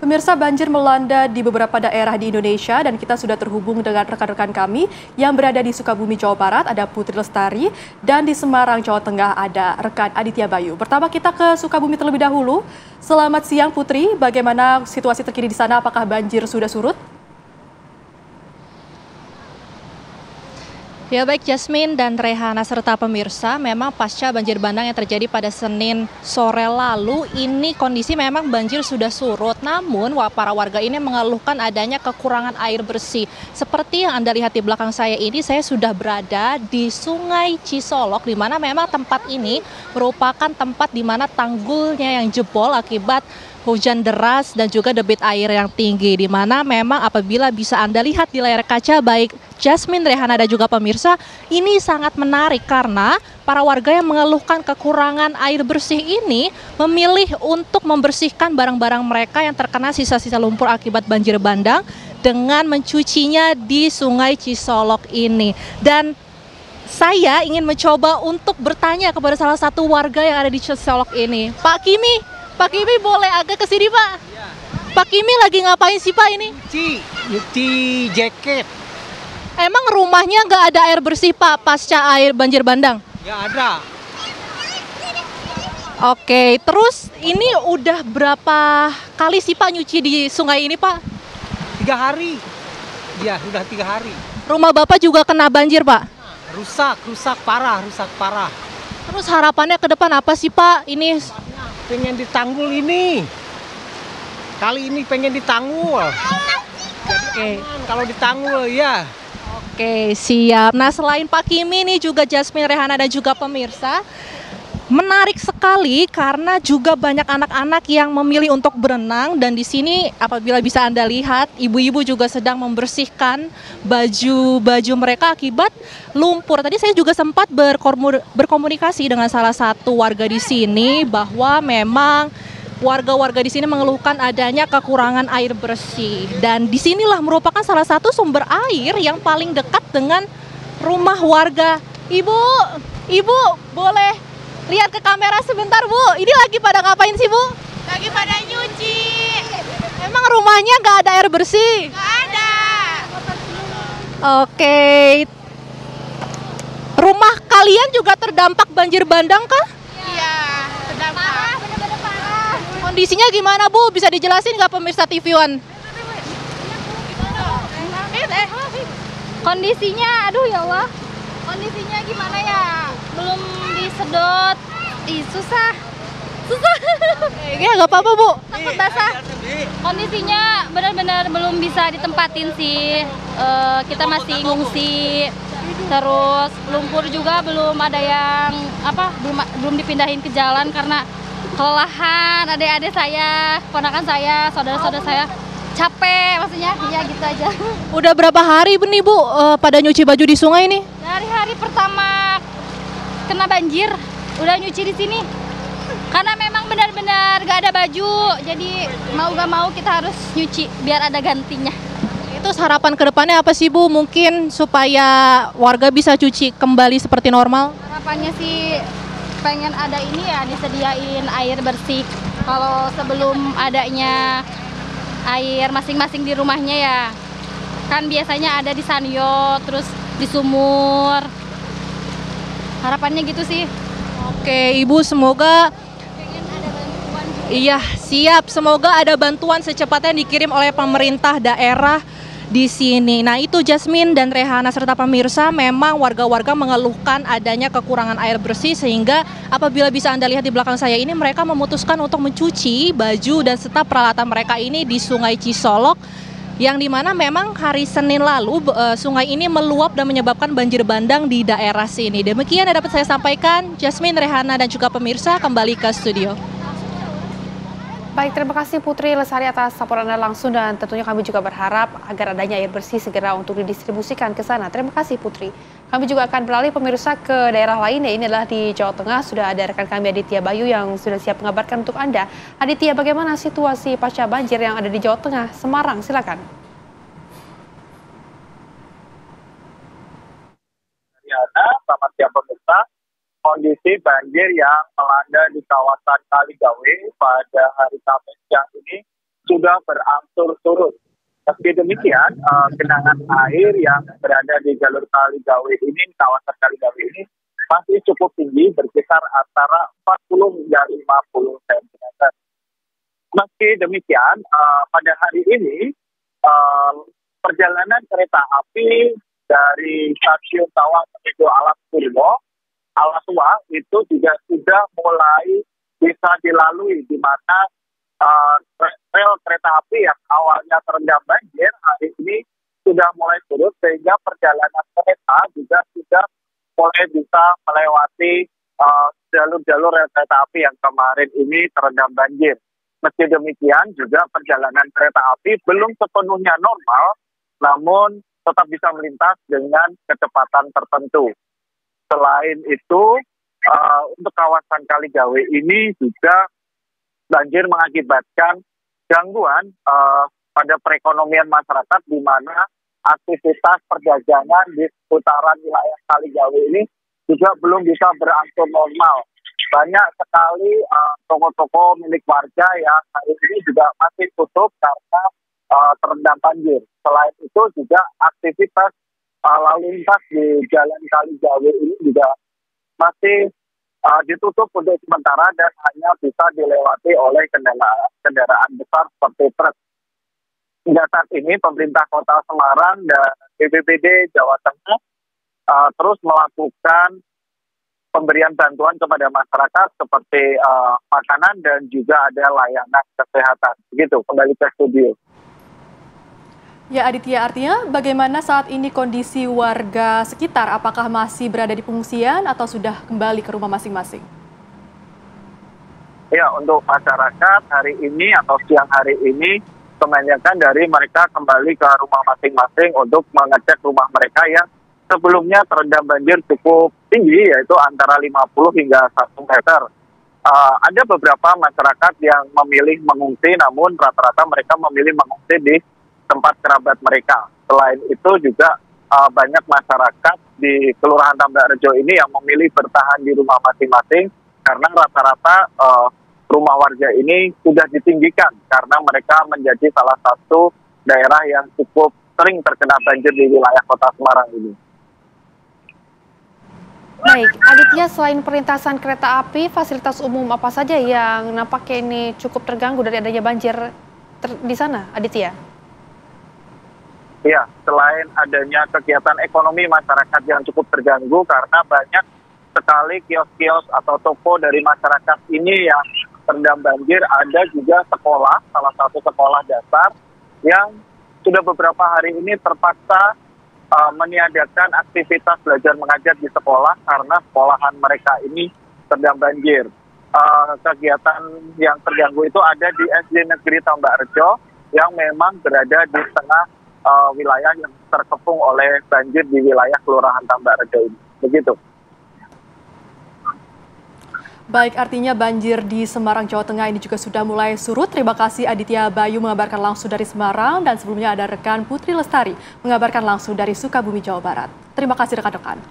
Pemirsa, banjir melanda di beberapa daerah di Indonesia dan kita sudah terhubung dengan rekan-rekan kami yang berada di Sukabumi, Jawa Barat, ada Putri Lestari, dan di Semarang, Jawa Tengah ada rekan Aditya Bayu. Pertama kita ke Sukabumi terlebih dahulu. Selamat siang Putri, bagaimana situasi terkini di sana? Apakah banjir sudah surut? Ya baik Jasmine dan Rehana serta pemirsa, memang pasca banjir bandang yang terjadi pada Senin sore lalu, ini kondisi memang banjir sudah surut. Namun para warga ini mengeluhkan adanya kekurangan air bersih. Seperti yang Anda lihat di belakang saya ini, saya sudah berada di Sungai Cisolok, di mana memang tempat ini merupakan tempat di mana tanggulnya yang jebol akibat hujan deras dan juga debit air yang tinggi, di mana memang apabila bisa Anda lihat di layar kaca baik Jasmine, Rehana dan juga pemirsa, ini sangat menarik karena para warga yang mengeluhkan kekurangan air bersih ini memilih untuk membersihkan barang-barang mereka yang terkena sisa-sisa lumpur akibat banjir bandang dengan mencucinya di Sungai Cisolok ini. Dan saya ingin mencoba untuk bertanya kepada salah satu warga yang ada di Cisolok ini. Pak Kimi boleh agak ke sini Pak? Ya. Pak Kimi lagi ngapain sih Pak ini? Nyuci jaket. Emang rumahnya nggak ada air bersih Pak pasca air banjir bandang? Ya ada. Oke, terus ini udah berapa kali sih Pak nyuci di sungai ini Pak? 3 hari. Ya sudah 3 hari. Rumah Bapak juga kena banjir Pak? Rusak parah. Terus harapannya ke depan apa sih Pak? Ini pengen ditanggul ini. Kali ini pengen ditanggul. Oke. Kalau ditanggul ya. Oke, siap. Nah, selain Pak Kimi nih juga Jasmine, Rehana dan juga pemirsa, menarik sekali karena juga banyak anak-anak yang memilih untuk berenang, dan di sini apabila bisa Anda lihat, ibu-ibu juga sedang membersihkan baju mereka akibat lumpur. Tadi saya juga sempat berkomunikasi dengan salah satu warga di sini bahwa memang warga-warga di sini mengeluhkan adanya kekurangan air bersih, dan disinilah merupakan salah satu sumber air yang paling dekat dengan rumah warga. Ibu boleh lihat ke kamera sebentar Bu, ini lagi pada ngapain sih Bu? Lagi pada nyuci. Emang rumahnya nggak ada air bersih? Nggak ada. Oke. Rumah kalian juga terdampak banjir bandang kah? Iya, terdampak. Bener-bener parah. Kondisinya gimana Bu? Bisa dijelasin nggak pemirsa TV One? Kondisinya, aduh ya Allah. Kondisinya gimana ya? Belum disedot. Susah. Ya nggak apa-apa Bu. Takut basah. Kondisinya benar-benar belum bisa ditempatin sih. Kita masih ngungsi. Terus lumpur juga belum ada yang belum dipindahin ke jalan karena kelelahan. Adik-adik saya, ponakan saya, saudara-saudara saya capek, maksudnya ya gitu aja. Udah berapa hari nih Bu pada nyuci baju di sungai ini? Dari hari pertama kena banjir udah nyuci di sini. Karena memang benar-benar gak ada baju, jadi mau gak mau kita harus nyuci biar ada gantinya. Terus harapan kedepannya apa sih Bu? Mungkin supaya warga bisa cuci kembali seperti normal? Harapannya sih pengen ada ini ya, disediain air bersih. Kalau sebelum adanya air masing-masing di rumahnya ya, kan biasanya ada di sanyo, terus di sumur. Harapannya gitu sih. Oke Ibu, semoga iya siap, semoga ada bantuan secepatnya dikirim oleh pemerintah daerah di sini. Nah itu Jasmine dan Rehana serta pemirsa, memang warga-warga mengeluhkan adanya kekurangan air bersih, sehingga apabila bisa Anda lihat di belakang saya ini, mereka memutuskan untuk mencuci baju dan serta peralatan mereka ini di Sungai Cisolok, yang dimana memang hari Senin lalu sungai ini meluap dan menyebabkan banjir bandang di daerah sini. Demikian yang dapat saya sampaikan. Jasmine, Rehana dan juga pemirsa, kembali ke studio. Baik, terima kasih Putri Lestari atas laporan Anda langsung, dan tentunya kami juga berharap agar adanya air bersih segera untuk didistribusikan ke sana. Terima kasih Putri. Kami juga akan beralih pemirsa ke daerah lainnya. Ini adalah di Jawa Tengah. Sudah ada rekan kami Aditya Bayu yang sudah siap mengabarkan untuk Anda. Aditya, bagaimana situasi pasca banjir yang ada di Jawa Tengah? Semarang, silakan. Selamat siang pemirsa. Kondisi banjir yang melanda di kawasan Kaligawe pada hari Kamis siang ini sudah sudah berangsur surut. Meski demikian, genangan air yang berada di jalur Kaligawe ini, kawasan Kaligawe ini, masih cukup tinggi, berkisar antara 40 hingga 50 cm. Meski demikian, pada hari ini, perjalanan kereta api dari stasiun Tawang menuju Alas Purwo, Alaswa itu juga sudah mulai bisa dilalui, di mana rel kereta api yang awalnya terendam banjir hari ini sudah mulai surut, sehingga perjalanan kereta juga sudah mulai bisa melewati jalur-jalur rel kereta api yang kemarin ini terendam banjir. Meski demikian juga perjalanan kereta api belum sepenuhnya normal, namun tetap bisa melintas dengan kecepatan tertentu. Selain itu, untuk kawasan Kaligawe ini juga banjir mengakibatkan gangguan pada perekonomian masyarakat, di mana aktivitas perdagangan di seputaran wilayah Kaligawe ini juga belum bisa berangsur normal. Banyak sekali toko-toko milik warga yang hari ini juga masih tutup karena terendam banjir. Selain itu juga aktivitas lalu lintas di Jalan Kaligawe ini juga masih ditutup untuk sementara dan hanya bisa dilewati oleh kendaraan besar seperti truk. Hingga saat ini pemerintah Kota Semarang dan BPBD Jawa Tengah terus melakukan pemberian bantuan kepada masyarakat seperti makanan dan juga ada layanan kesehatan. Begitu, kembali ke studio. Ya Aditya, artinya bagaimana saat ini kondisi warga sekitar? Apakah masih berada di pengungsian atau sudah kembali ke rumah masing-masing? Ya, untuk masyarakat hari ini atau siang hari ini, kebanyakan dari mereka kembali ke rumah masing-masing untuk mengecek rumah mereka yang sebelumnya terendam banjir cukup tinggi, yaitu antara 50 hingga 1 meter. Ada beberapa masyarakat yang memilih mengungsi, namun rata-rata mereka memilih mengungsi di tempat kerabat mereka. Selain itu juga banyak masyarakat di Kelurahan Tambak Rejo ini yang memilih bertahan di rumah masing-masing karena rata-rata rumah warga ini sudah ditinggikan karena mereka menjadi salah satu daerah yang cukup sering terkena banjir di wilayah Kota Semarang ini. Baik, Aditya, selain perlintasan kereta api, fasilitas umum apa saja yang nampaknya ini cukup terganggu dari adanya banjir di sana, Aditya? Ya, selain adanya kegiatan ekonomi masyarakat yang cukup terganggu karena banyak sekali kios-kios atau toko dari masyarakat ini yang terendam banjir, ada juga sekolah, salah satu sekolah dasar yang sudah beberapa hari ini terpaksa meniadakan aktivitas belajar mengajar di sekolah karena sekolahan mereka ini terendam banjir. Kegiatan yang terganggu itu ada di SD Negeri Tambak Rejo yang memang berada di tengah wilayah yang terkepung oleh banjir di wilayah Kelurahan Tambak Rejo ini. Begitu. Baik, artinya banjir di Semarang, Jawa Tengah ini juga sudah mulai surut. Terima kasih Aditya Bayu mengabarkan langsung dari Semarang, dan sebelumnya ada rekan Putri Lestari mengabarkan langsung dari Sukabumi, Jawa Barat. Terima kasih rekan-rekan.